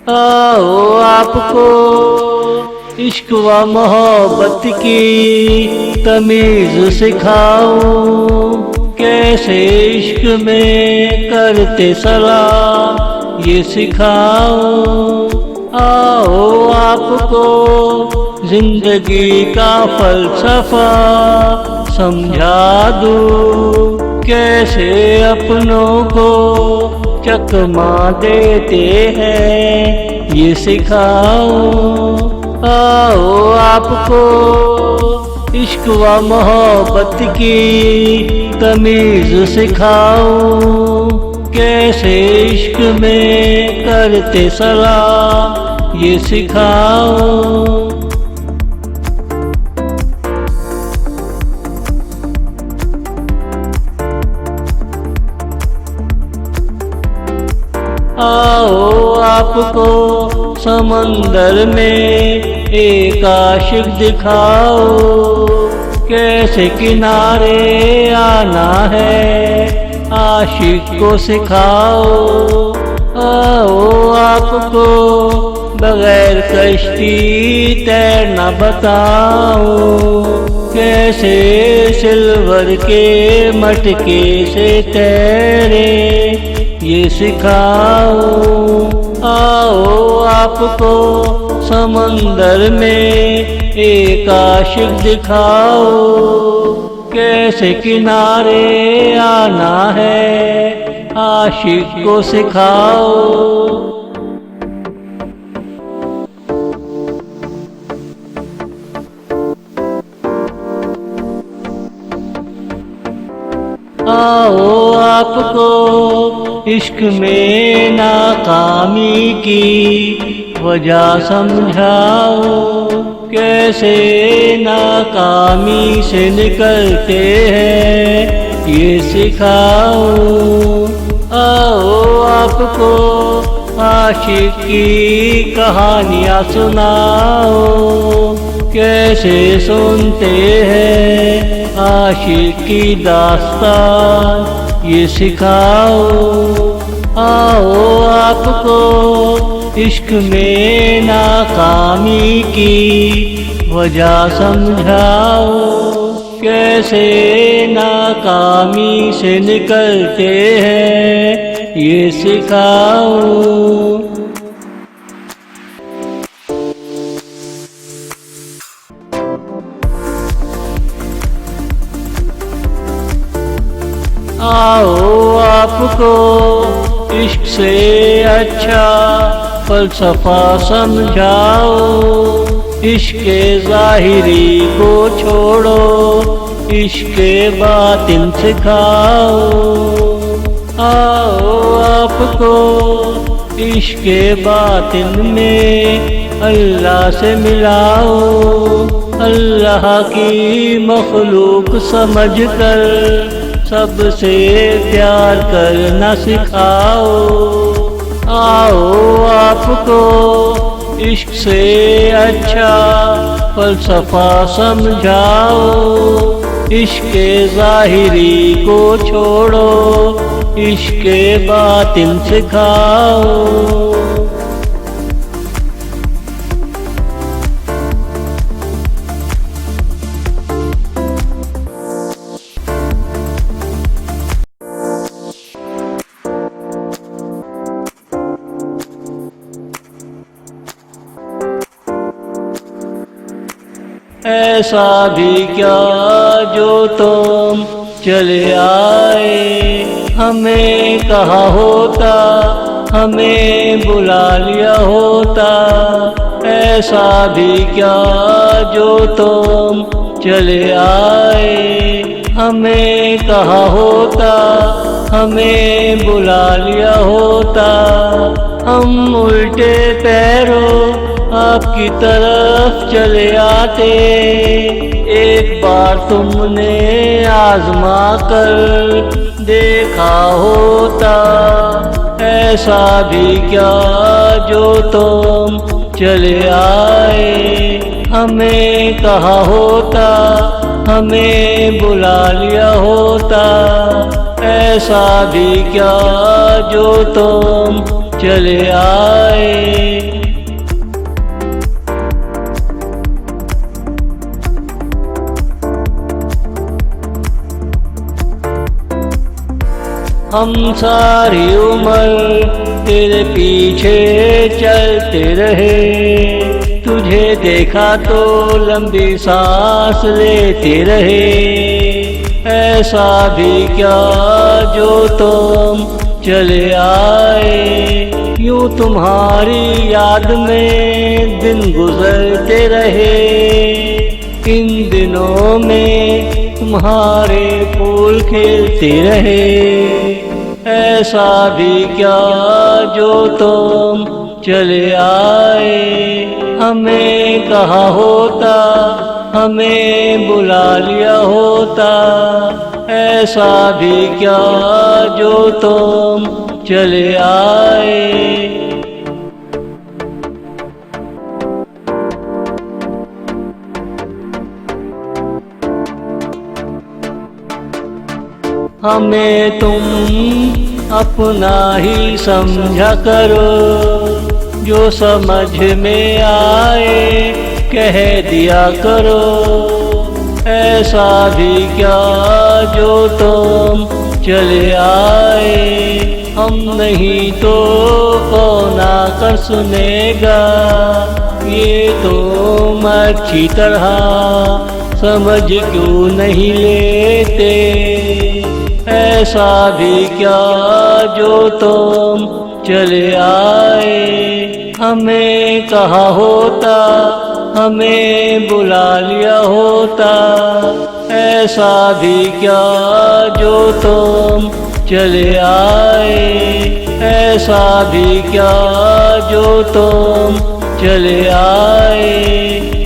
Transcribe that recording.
आओ आपको इश्क व मोहब्बत की तमीज सिखाऊं, कैसे इश्क में करते सलाम ये सिखाऊं। आओ आपको जिंदगी का फलसफा समझा दूं, कैसे अपनों को चकमा देते हैं ये सिखाऊं। आओ आपको इश्क व मोहब्बत की तमीज सिखाऊं, कैसे इश्क में करते सलाम ये सिखाऊं। आओ आपको समंदर में एक आशिक दिखाओ, कैसे किनारे आना है आशिक को सिखाओ। आओ आपको बगैर कश्ती तैरना बताओ, कैसे सिल्वर के मटके से तैरे ये सिखाओ। आओ आपको समंदर में एक आशिक दिखाओ, कैसे किनारे आना है आशिक को सिखाओ। आओ आपको इश्क में नाकामी की वजह समझाओ, कैसे नाकामी से निकलते हैं ये सिखाओ। आओ आपको आशिक की कहानियाँ सुनाओ, कैसे सुनते हैं आशिक की दास्तान ये सिखाओ। आओ आपको इश्क में नाकामी की वजह समझाओ, कैसे नाकामी से निकलते हैं ये सिखाओ। आओ आपको इश्क से अच्छा फलसफा समझाओ, इश्क ज़ाहिरी को छोड़ो इश्क बातिन सिखाओ। आओ आपको इश्क बातिन में अल्लाह से मिलाओ, अल्लाह की मखलूक समझकर सबसे प्यार करना सिखाओ। आओ आपको इश्क से अच्छा फलसफा समझाओ, इश्क ज़ाहिरी को छोड़ो इश्क बातिन सिखाओ। ऐसा भी क्या जो तुम चले आए, हमें कहा होता हमें बुला लिया होता। ऐसा भी क्या जो तुम चले आए, हमें कहा होता हमें बुला लिया होता। हम उल्टे पैरों आपकी तरफ चले आते, एक बार तुमने आजमा कर देखा होता। ऐसा भी क्या जो तुम चले आए, हमें कहा होता हमें बुला लिया होता। ऐसा भी क्या जो तुम चले आए। हम सारी उम्र तेरे पीछे चलते रहे, तुझे देखा तो लंबी सांस लेते रहे। ऐसा भी क्या जो तुम चले आए, यूं तुम्हारी याद में दिन गुजरते रहे। इन दिनों में तुम्हारे फूल खिलते रहे। ऐसा भी क्या जो तुम चले आए, हमें कहा होता, हमें बुला लिया होता। ऐसा भी क्या जो तुम चले आए। हमें तुम अपना ही समझा करो, जो समझ में आए कह दिया करो। ऐसा भी क्या जो तुम चले आए, हम नहीं तो कौन आकर सुनेगा। ये तुम अच्छी तरह समझ क्यों नहीं लेते। ऐसा भी क्या जो तुम चले आए, हमें कहा होता, हमें बुला लिया होता। ऐसा भी क्या जो तुम चले आए, ऐसा भी क्या जो तुम चले आए।